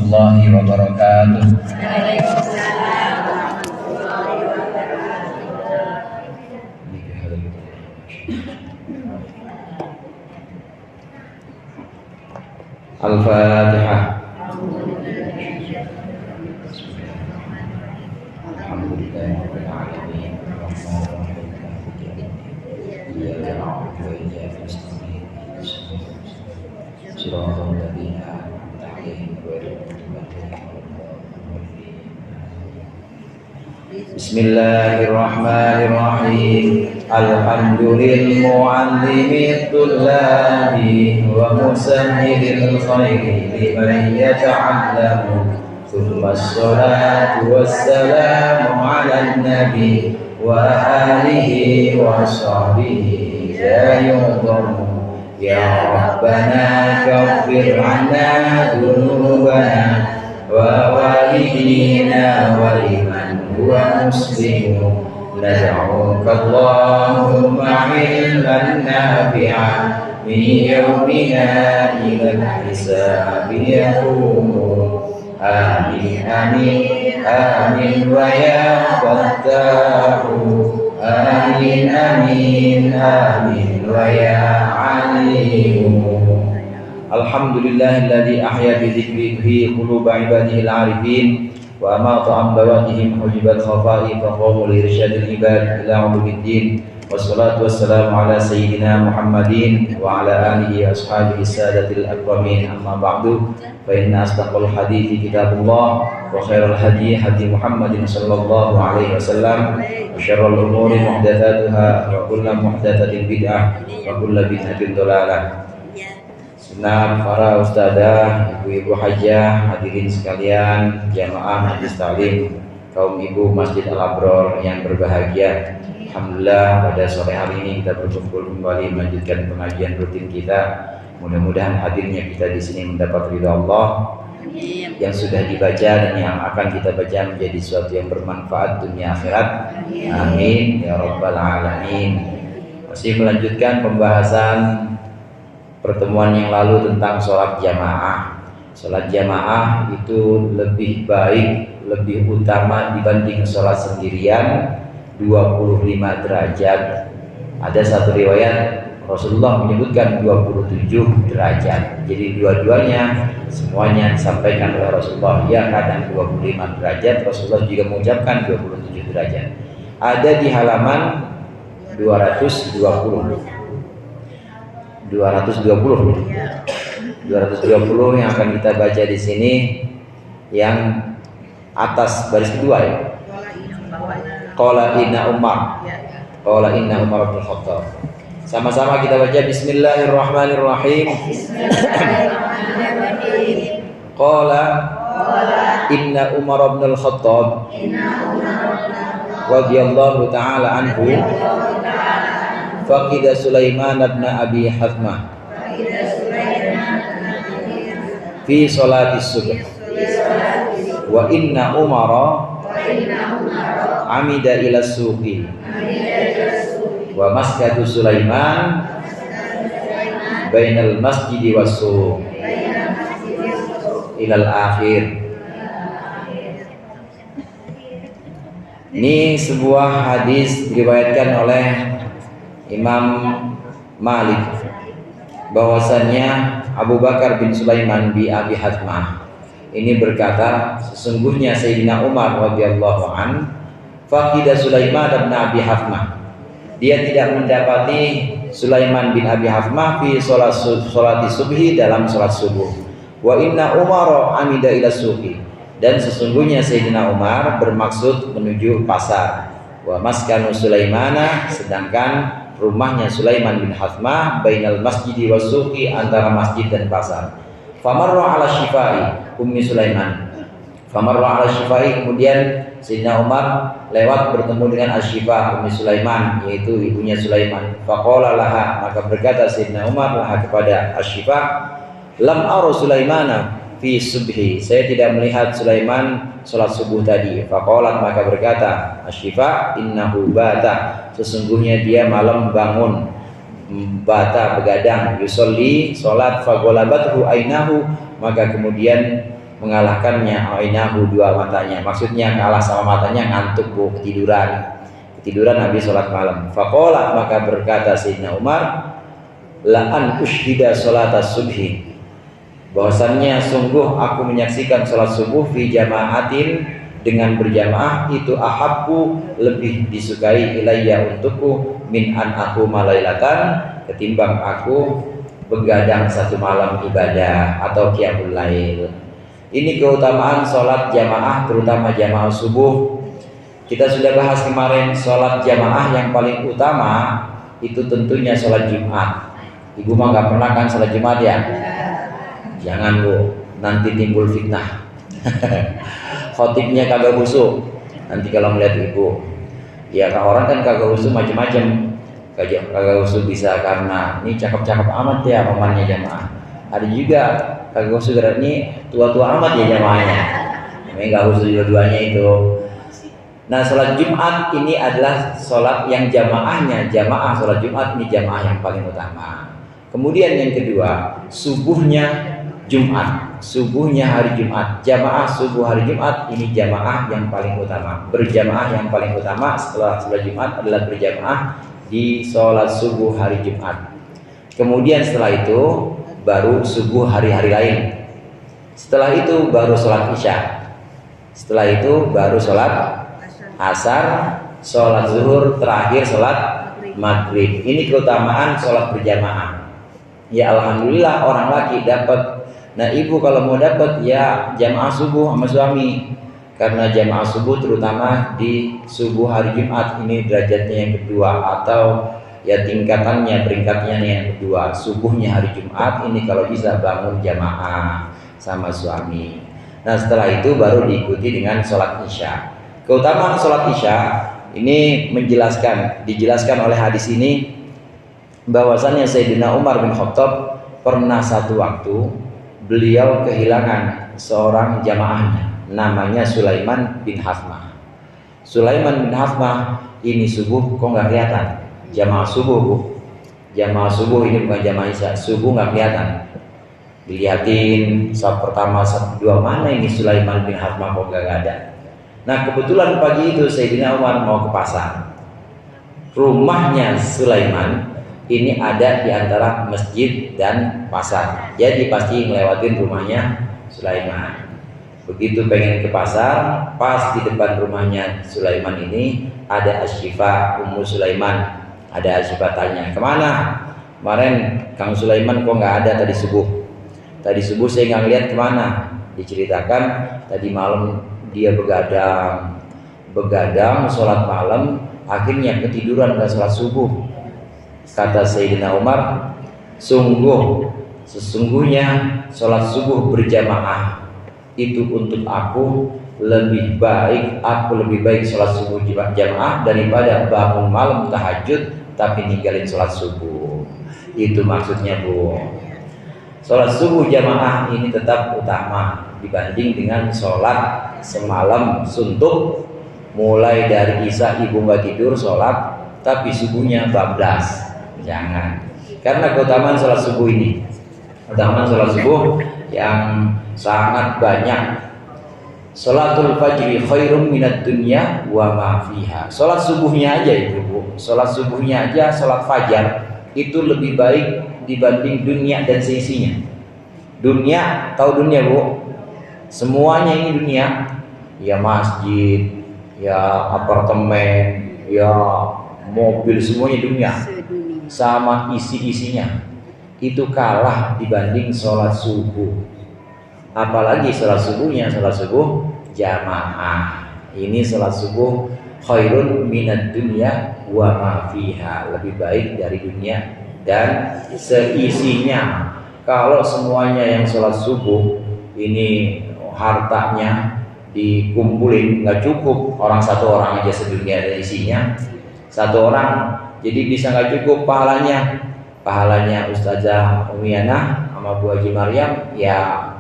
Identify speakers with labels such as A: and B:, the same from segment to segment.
A: warahmatullahi wabarakatuh. Al-Fatihah. Alhamdulillahirabbil alamin. Iyyaka na'budu wa iyyaka nasta'in. Shiratal ladzina an'amta 'alaihim ghairil maghdubi 'alaihim waladdallin. Bismillahirrahmanirrahim. Alhamdulillahil mu'allimit tullabi wa musahhilil khairi liman yata'allamu. Tsumma assalatu wassalamu 'alan nabi wa alihi wa sahbihi la yudhammu. Ya Rabbana kaffir 'anna dhunubana wa walidina wa liman huwa muslimun. Nad'uka Allahumma 'ilman nafi'an min yawmina ila hisabi yaqumun. Amin amin amin wa ya fattahu. Amin amin amin wa ya alimu. Alhamdulillahilladzi ahya bi dzikrihi quluba ibadihi al-arifin wa amata an bawatihim hujibat khafai fa qamu li irsyadil ibad ila ulumiddin. Wassalatu wassalamu ala sayyidina Muhammadin wa ala alihi wa ashabihi sadatil akramin. Amma ba'du, fa inna asdaqal hadithi kitabullah wa khairal hadi hadi Muhammadin sallallahu alaihi wasallam wa syarrul umuri muhdatsatuha wa kullu muhdatsatin bid'ah wa kullu bid'atin dhalalah. Nah, para ustadzah, ibu-ibu hajah, hadirin sekalian, jamaah majelis taklim, kaum ibu Masjid Al-Abror yang berbahagia. Alhamdulillah pada sore hari ini kita berkumpul kembali melanjutkan pengajian rutin kita. Mudah-mudahan hadirnya kita di sini mendapat ridha Allah. Yang sudah dibaca dan yang akan kita baca menjadi sesuatu yang bermanfaat dunia akhirat. Amin ya rabbal alamin. Masih melanjutkan pembahasan pertemuan yang lalu tentang sholat jamaah. Sholat jamaah itu lebih baik, lebih utama dibanding sholat sendirian 25 derajat. Ada satu riwayat Rasulullah menyebutkan 27 derajat. Jadi dua-duanya semuanya disampaikan oleh Rasulullah. Ya, kadang 25 derajat, Rasulullah juga mengucapkan 27 derajat. Ada di halaman 220 yang akan kita baca di sini, yang atas baris kedua ya. Qala inna Umar bin Khattab. Sama-sama kita baca bismillahirrahmanirrahim. Qala inna Umar bin Khattab radhiyallahu ta'ala anhu faqida Sulaiman bin Abi Hathmah fi salati subh wa inna Umara amida ila suqi wa maskatu Sulaiman bainal masjidi was suq ilal akhir. Ini sebuah hadis diriwayatkan oleh Imam Malik bahwasannya Abu Bakar bin Sulaiman bin Abi Hathmah ini berkata, sesungguhnya Sayyidina Umar radhiyallahu an faqida Sulaiman bin Abi Hathmah, dia tidak mendapati Sulaiman bin Abi Hathmah fi sholati subhi, dalam sholat subuh. Wa inna Umar amida ila suqi, dan sesungguhnya Sayyidina Umar bermaksud menuju pasar. Wa maskanu Sulaimana, sedangkan rumahnya Sulaiman bin Hathmah bainal masjidi was suqi, antara masjid dan pasar. Famarra ala Shifai ummi Sulaiman. Famarra ala Shifai, kemudian Sayyidina Umar lewat bertemu dengan Asy-Syifa ummi Sulaiman, yaitu ibunya Sulaiman. Faqala laha, maka berkata Sayyidina Umar laha kepada Asy-Syifa, lam ara Sulaimana fi subhi, saya tidak melihat Sulaiman sholat subuh tadi. Faqalat, maka berkata Asy-Syifa, innahu bata, sesungguhnya dia malam bangun, bata begadang, yusolli sholat, fagolabathu ainahu, maka kemudian mengalahkannya ainahu, dua matanya. Maksudnya kalah sama matanya, ngantuk bu, ketiduran habis sholat malam. Faqala, maka berkata Sayyidina Umar, la an ushhida sholatas subhi, bahwasannya sungguh aku menyaksikan sholat subuh fi jama'atin, dengan berjamaah, itu ahabbu, lebih disukai, ilayya, untukku, min an aku malailatan, ketimbang aku begadang satu malam ibadah atau qiyamul lail. Ini keutamaan sholat jamaah, terutama jamaah subuh. Kita sudah bahas kemarin, sholat jamaah yang paling utama itu tentunya sholat Jumat. Ibu mah nggak pernah kan sholat Jumat ya? Jangan bu, nanti timbul fitnah. Khotibnya kagak khusyuk. Nanti kalau melihat ibu, ya orang kan kagak khusyuk macam-macam. Kagak khusyuk bisa karena ini cakep-cakep amat ya pamannya jamaah. Ada juga kagak khusyuk karena ini tua-tua amat ya jamaahnya. Ini nggak khusyuk dua-duanya itu. Nah, sholat Jumat ini adalah sholat yang jamaahnya, jamaah sholat Jumat ini jamaah yang paling utama. Kemudian yang kedua, subuhnya Jumat, subuhnya hari Jumat, jamaah subuh hari Jumat ini jamaah yang paling utama. Berjamaah yang paling utama setelah sholat Jumat adalah berjamaah di sholat subuh hari Jumat. Kemudian setelah itu baru subuh hari-hari lain. Setelah itu baru sholat Isya. Setelah itu baru sholat Asar, sholat zuhur, terakhir sholat maghrib. Ini keutamaan sholat berjamaah. Ya alhamdulillah orang laki dapat. Nah ibu kalau mau dapat ya jamaah subuh sama suami, karena jamaah subuh terutama di subuh hari Jumat ini derajatnya yang kedua, atau ya tingkatannya, peringkatnya yang kedua. Subuhnya hari Jumat ini kalau bisa bangun jamaah sama suami. Nah setelah itu baru diikuti dengan sholat Isya. Keutamaan sholat Isya ini dijelaskan oleh hadis ini bahwasannya Sayyidina Umar bin Khattab pernah satu waktu beliau kehilangan seorang jamaahnya, namanya Sulaiman bin Hathmah. Sulaiman bin Hathmah ini subuh kok nggak kelihatan, jamaah subuh bu, jamaah subuh ini bukan jamaah Isya, subuh nggak kelihatan. Dilihatin saat pertama, saat kedua, mana ini Sulaiman bin Hathmah kok nggak ada. Nah kebetulan pagi itu Sayyidina Umar mau ke pasar. Rumahnya Sulaiman ini ada di antara masjid dan pasar, jadi pasti ngelewatin rumahnya Sulaiman. Begitu pengen ke pasar, pas di depan rumahnya Sulaiman ini ada Asyifa Ummu Sulaiman. Ada Asyifa tanya, kemana? Kemarin Kang Sulaiman kok nggak ada tadi subuh? Tadi subuh saya nggak lihat kemana. Diceritakan tadi malam dia begadang sholat malam, akhirnya ketiduran dan sholat subuh. Kata Sayyidina Umar, sesungguhnya sholat subuh berjamaah itu untuk aku lebih baik, sholat subuh jamaah daripada bangun malam tahajud tapi ninggalin sholat subuh. Itu maksudnya bu. Sholat subuh jamaah ini tetap utama dibanding dengan sholat semalam suntuk, mulai dari Isya ibu nggak tidur sholat tapi subuhnya bablas. Jangan, karena keutamaan sholat subuh ini, keutamaan sholat subuh yang sangat banyak. Sholatul fajri khairum minad dunya wa ma fiha. Sholat subuhnya aja itu bu, sholat subuhnya aja, sholat fajar itu lebih baik dibanding dunia dan seisinya. Dunia, tahu dunia bu? Semuanya ini dunia, ya masjid, ya apartemen, ya mobil, semuanya dunia. Sama isi-isinya itu kalah dibanding sholat subuh. Apalagi sholat subuhnya, sholat subuh jamaah. Ini sholat subuh khairun minad dunya wa ma fiha, lebih baik dari dunia dan seisinya. Kalau semuanya yang sholat subuh ini hartanya dikumpulin nggak cukup, satu orang aja sedunia dan isinya, satu orang, jadi bisa nggak cukup pahalanya. Pahalanya Ustazah Umiana sama Bu Haji Maryam ya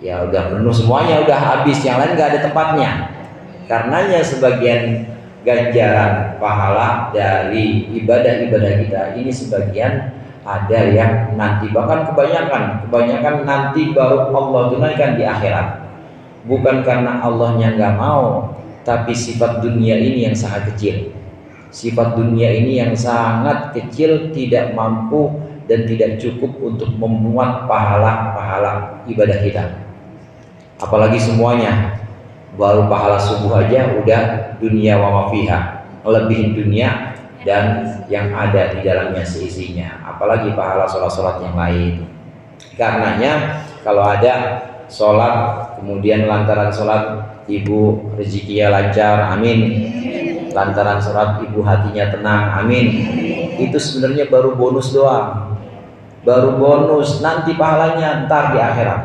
A: udah penuh semuanya, udah habis, yang lain nggak ada tempatnya. Karenanya sebagian ganjaran pahala dari ibadah-ibadah kita ini sebagian ada yang nanti, bahkan kebanyakan nanti baru Allah tunaikan di akhirat. bukan karena Allahnya nggak mau, tapi sifat dunia ini yang sangat kecil. Sifat dunia ini yang sangat kecil, tidak mampu dan tidak cukup untuk memuat pahala-pahala ibadah kita. Apalagi semuanya, baru pahala subuh aja udah dunia wa ma fiha, lebihin dunia dan yang ada di dalamnya seisinya. Apalagi pahala sholat-sholat yang lain. Karenanya kalau ada sholat kemudian lantaran sholat ibu rezekinya lancar, amin. Lantaran sholat ibu hatinya tenang, amin. Itu sebenarnya baru bonus doang, baru bonus. Nanti pahalanya ntar di akhirat,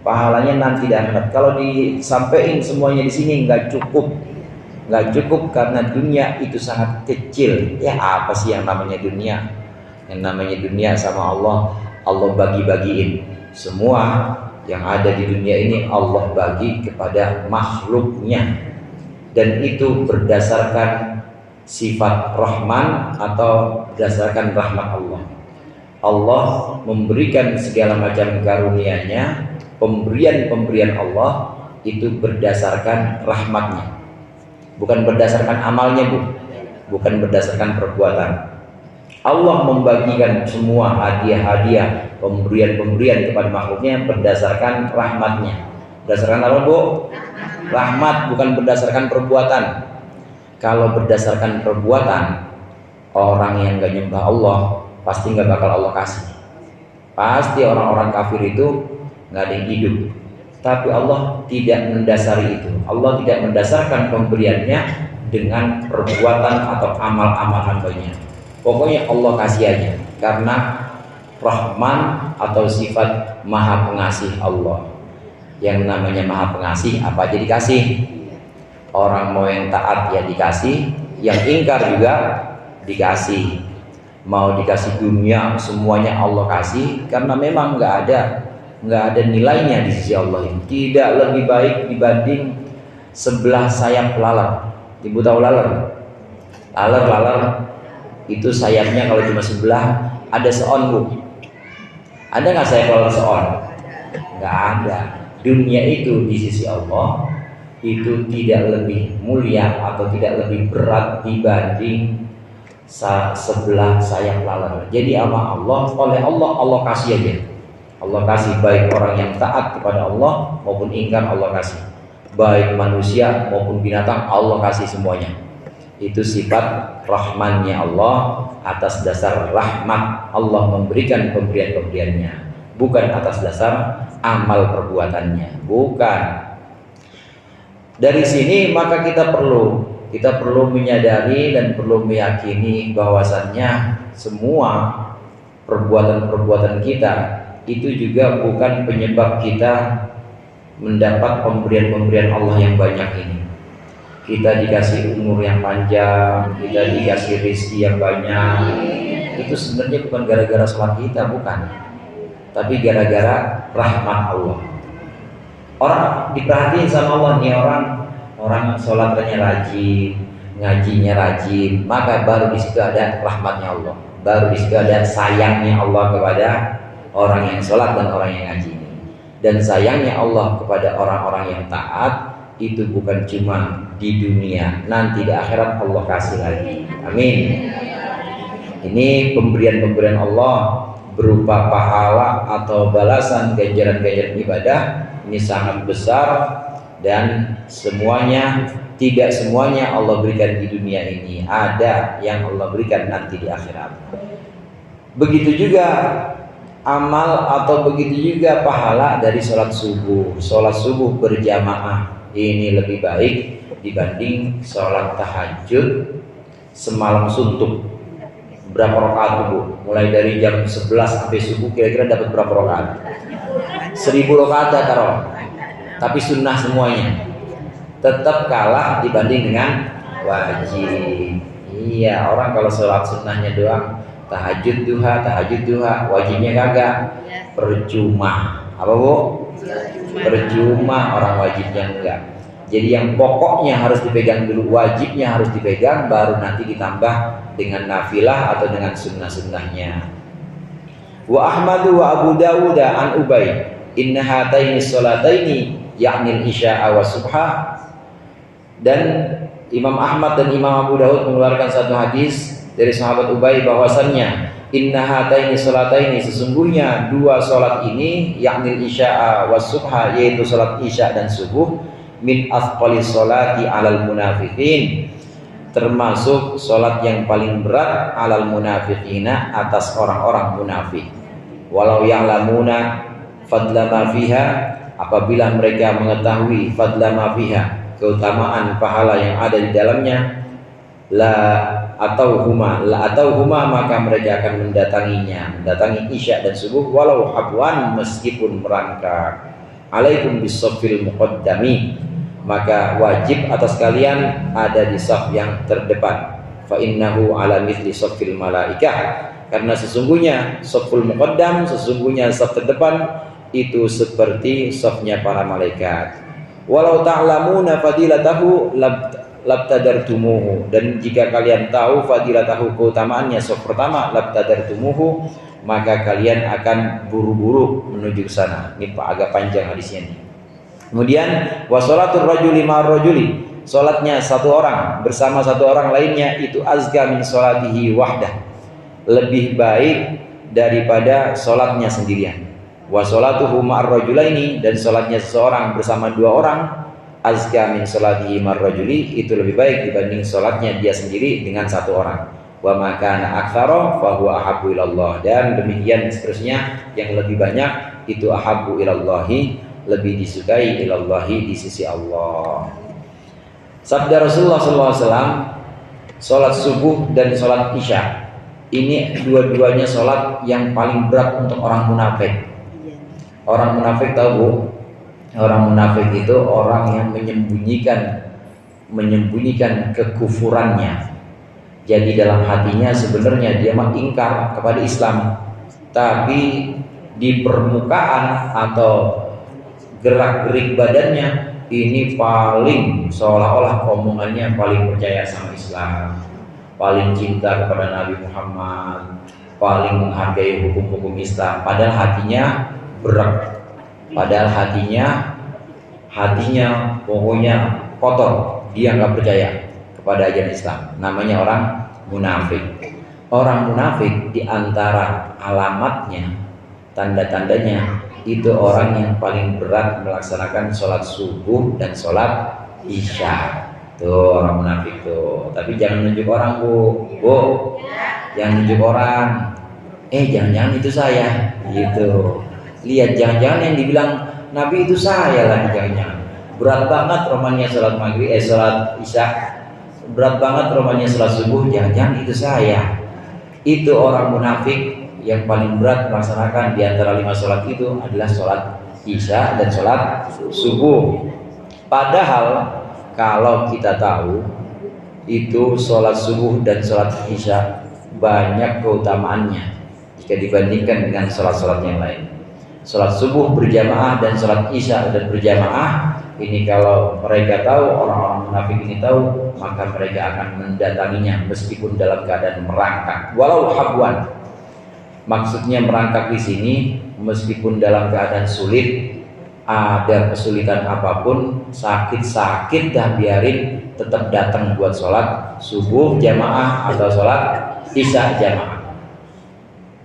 A: pahalanya nanti di akhirat. Kalau disampaikan semuanya di sini nggak cukup karena dunia itu sangat kecil. Ya apa sih yang namanya dunia? Yang namanya dunia sama Allah bagi-bagiin semua yang ada di dunia ini, Allah bagi kepada makhluknya. Dan itu berdasarkan sifat Rahman atau berdasarkan rahmat Allah. Allah memberikan segala macam karunia-Nya, pemberian-pemberian Allah itu berdasarkan rahmatnya, bukan berdasarkan amalnya, bukan berdasarkan perbuatan. Allah membagikan semua hadiah-hadiah, pemberian-pemberian kepada makhluknya berdasarkan rahmatnya. Berdasarkan apa, Bu? Rahmat, bukan berdasarkan perbuatan. Kalau berdasarkan perbuatan, orang yang gak nyembah Allah pasti gak bakal Allah kasih. Pasti orang-orang kafir itu gak ada yang hidup. Tapi Allah tidak mendasari itu. Allah tidak mendasarkan pemberiannya dengan perbuatan atau amal-amal hambanya. Pokoknya Allah kasih aja, karena Rahman atau sifat Maha Pengasih Allah. Yang namanya Maha Pengasih apa aja dikasih. Orang mau yang taat ya dikasih, yang ingkar juga dikasih. Mau dikasih dunia semuanya Allah kasih, karena memang nggak ada nilainya di sisi Allah ini. Tidak lebih baik dibanding sebelah sayap lalat. Ibu tahu lalat? Lalat itu sayapnya kalau cuma sebelah ada seon, Bu. Ada nggak sayap lalat seon? Nggak ada. Dunia itu di sisi Allah itu tidak lebih mulia atau tidak lebih berat dibanding sebelah sayap lalat. Jadi sama Allah, oleh Allah kasih aja. Allah kasih, baik orang yang taat kepada Allah maupun ingkar Allah kasih, baik manusia maupun binatang Allah kasih semuanya. Itu sifat Rahmannya Allah. Atas dasar rahmat Allah memberikan pemberian-pemberiannya, bukan atas dasar amal perbuatannya, bukan. Dari sini maka kita perlu menyadari dan perlu meyakini bahwasannya semua perbuatan-perbuatan kita itu juga bukan penyebab kita mendapat pemberian-pemberian Allah yang banyak ini. Kita dikasih umur yang panjang, kita dikasih rezeki yang banyak, itu sebenarnya bukan gara-gara sholat kita, bukan, tapi gara-gara rahmat Allah. Orang diperhatiin sama Allah nih, orang sholatnya rajin, ngajinya rajin, maka baru di situ ada rahmatnya Allah, baru di situ ada sayangnya Allah kepada orang yang sholat dan orang yang ngaji. Dan sayangnya Allah kepada orang-orang yang taat itu bukan cuma di dunia, nanti di akhirat Allah kasih lagi. Amin. Ini pemberian-pemberian Allah berupa pahala atau balasan ganjaran-ganjaran ibadah ini sangat besar, dan tidak semuanya Allah berikan di dunia ini, ada yang Allah berikan nanti di akhirat. Begitu juga amal atau begitu juga pahala dari sholat subuh berjamaah ini lebih baik dibanding sholat tahajud semalam suntuk. Berapa rakaat, Bu? Mulai dari jam 11 sampai subuh kira-kira dapat berapa rakaat? 1000 rakaat taruh. Tapi sunnah semuanya. Tetap kalah dibanding dengan wajib. Iya, orang kalau sholat sunnahnya doang, tahajud duha, wajibnya kagak, percuma. Apa, Bu? Percuma, orang wajibnya enggak. Jadi yang pokoknya harus dipegang dulu, wajibnya harus dipegang, baru nanti ditambah dengan nafilah atau dengan sunnah-sunnahnya. Wa Ahmadu wa Abu Dawud an Ubay inna hataini sholataini yakni isya'a wa subha. Dan Imam Ahmad dan Imam Abu Daud mengeluarkan satu hadis dari sahabat Ubay bahwasannya inna hataini salataini, sesungguhnya dua salat ini yakni isya'a wa subha, yaitu salat isya dan subuh, min athqalis salati alal munafiqin, termasuk salat yang paling berat alal munafiqina, atas orang-orang munafik. Walau ya'lamuna fadla ma fiha, apabila mereka mengetahui fadla ma fiha, keutamaan pahala yang ada di dalamnya, la atau huma maka mereka akan mendatangi isya dan subuh, walau habwan, meskipun merangkak. Alaikum bisaffil muqaddami, maka wajib atas kalian ada di saf yang terdepan. Fa innahu ala mithli saffil malaikah, karena sesungguhnya safful muqaddam, sesungguhnya saf terdepan itu seperti safnya para malaikat. Walau ta'lamuna fadilatahu labtadartumuhu, dan jika kalian tahu fadilatahu, keutamaannya saf pertama, labtadartumuhu, maka kalian akan buru-buru menuju ke sana. Ini agak panjang hadisnya ini. Kemudian wasolatul rajuli ma'ar rajuli, salatnya satu orang bersama satu orang lainnya, itu azka min salatihi wahdah, lebih baik daripada salatnya sendirian. Wa sholatuhu ma'ar rajulaini, dan salatnya seseorang bersama dua orang, azka min sholatihi ma'ar rajuli, itu lebih baik dibanding salatnya dia sendiri dengan satu orang. Wa ma kana aktsara fa huwa ahabbu ilallah, dan demikian seterusnya, yang lebih banyak itu ahabbu ilallahi, lebih disukai ilallahi, di sisi Allah. Sabda Rasulullah SAW, salat subuh dan salat isya ini dua-duanya salat yang paling berat untuk orang munafik. Orang munafik tahu, orang munafik itu orang yang menyembunyikan kekufurannya. Jadi dalam hatinya sebenarnya dia mah ingkar kepada Islam, tapi di permukaan atau gerak-gerik badannya ini paling seolah-olah omongannya paling percaya sama Islam, paling cinta kepada Nabi Muhammad, paling menghargai hukum-hukum Islam. Padahal hatinya berat, padahal hatinya pokoknya kotor, dia nggak percaya kepada ajaran Islam. Namanya orang munafik. Orang munafik diantara alamatnya, tanda-tandanya, itu orang yang paling berat melaksanakan sholat subuh dan sholat isya. Tuh orang munafik tuh. Tapi jangan nunjuk orang, bu, jangan nunjuk orang. Jangan-jangan itu saya, gitu. Lihat, jangan-jangan yang dibilang Nabi itu saya lagi, jangan-jangan. Berat banget romannya sholat maghrib, sholat isya. Berat banget romannya sholat subuh, jangan-jangan itu saya. Itu orang munafik yang paling berat melaksanakan di antara 5 sholat itu adalah sholat isya dan sholat subuh. Padahal kalau kita tahu itu sholat subuh dan sholat isya banyak keutamaannya jika dibandingkan dengan sholat-sholat yang lain. Sholat subuh berjamaah dan sholat isya dan berjamaah ini, kalau mereka tahu, orang-orang munafik ini tahu, maka mereka akan mendatanginya meskipun dalam keadaan merangkak. Walau habwan, maksudnya merangkak di sini meskipun dalam keadaan sulit, ada kesulitan apapun, sakit-sakit dah biarin, tetap datang buat sholat subuh jamaah atau sholat isya jamaah.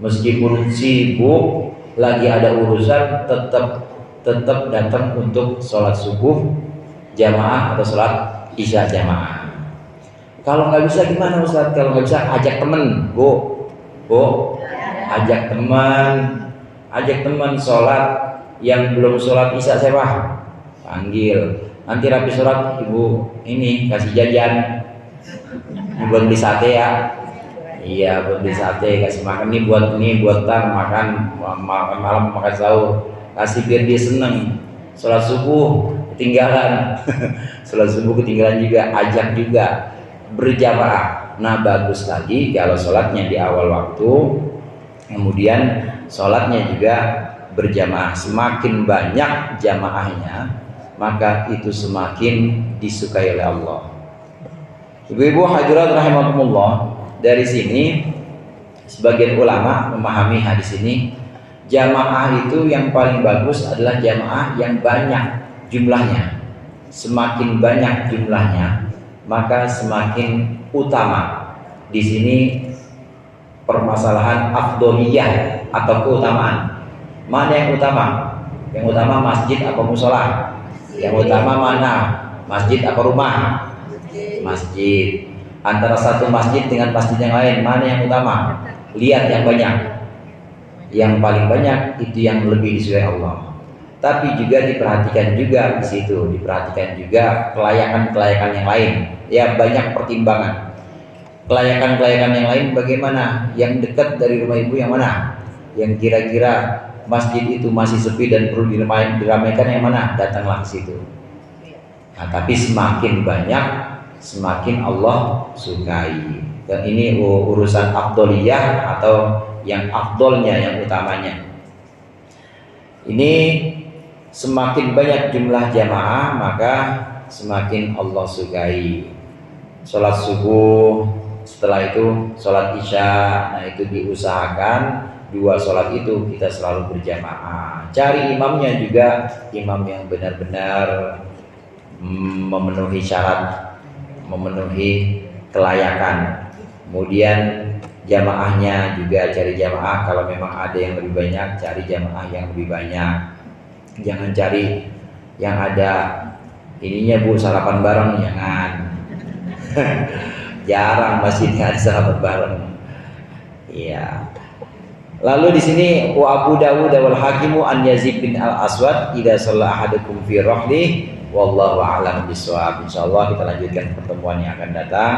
A: Meskipun sibuk, lagi ada urusan, tetap datang untuk sholat subuh jamaah atau sholat isya jamaah. Kalau nggak bisa gimana Ustaz? Kalau nggak bisa ajak temen, ajak teman sholat yang belum sholat isya siapa? Panggil. Nanti rapi sholat, ibu ini kasih jajan, buat beli sate ya. Iya, buat beli sate, kasih makan nih, buat makan malam, makan sahur, kasih biar dia seneng. Sholat subuh ketinggalan, sholat subuh ketinggalan juga, ajak juga berjamaah. Nah bagus lagi kalau sholatnya di awal waktu, kemudian sholatnya juga berjamaah. Semakin banyak jamaahnya, maka itu semakin disukai oleh Allah. Ibu-ibu hadirat rahimakumullah, dari sini sebagian ulama memahami hadis ini, jamaah itu yang paling bagus adalah jamaah yang banyak jumlahnya. Semakin banyak jumlahnya, maka semakin utama. Di sini permasalahan afdoliyah atau keutamaan. Mana yang utama? Yang utama masjid apa musola? Yang utama mana? Masjid apa rumah? Masjid. Antara satu masjid dengan masjid yang lain, mana yang utama? Lihat yang banyak. Yang paling banyak itu yang lebih disukai Allah. Tapi juga diperhatikan juga di situ, diperhatikan juga kelayakan-kelayakan yang lain. Ya, banyak pertimbangan. Kelayakan-kelayakan yang lain bagaimana? Yang dekat dari rumah ibu yang mana? Yang kira-kira masjid itu masih sepi dan perlu diramaikan yang mana? Datanglah ke situ. Nah, tapi semakin banyak, semakin Allah sukai. Dan ini urusan afdoliyah atau yang afdolnya, yang utamanya. Ini semakin banyak jumlah jamaah, maka semakin Allah sukai. Sholat subuh, setelah itu sholat isya, nah itu diusahakan 2 sholat itu kita selalu berjamaah. Cari imamnya juga imam yang benar-benar memenuhi syarat, memenuhi kelayakan. Kemudian jamaahnya juga cari jamaah, kalau memang ada yang lebih banyak, cari jamaah yang lebih banyak. Jangan cari yang ada ininya bu, sarapan bareng, jangan. Jarang masjidnya ada sarapan bareng. Iya. Lalu di sini wa Abu Dawud wal Hakimu an Yazid bin Al Aswad idza shalla ahadukum fi rahli wallahu a'lam bishawab. Insyaallah kita lanjutkan pertemuan yang akan datang.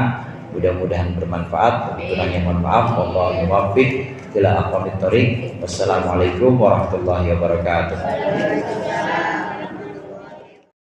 A: Mudah-mudahan bermanfaat. Kurangnya mohon maaf. Wallahu muwaffiq ila aqwamit thoriq. Wassalamualaikum warahmatullahi wabarakatuh.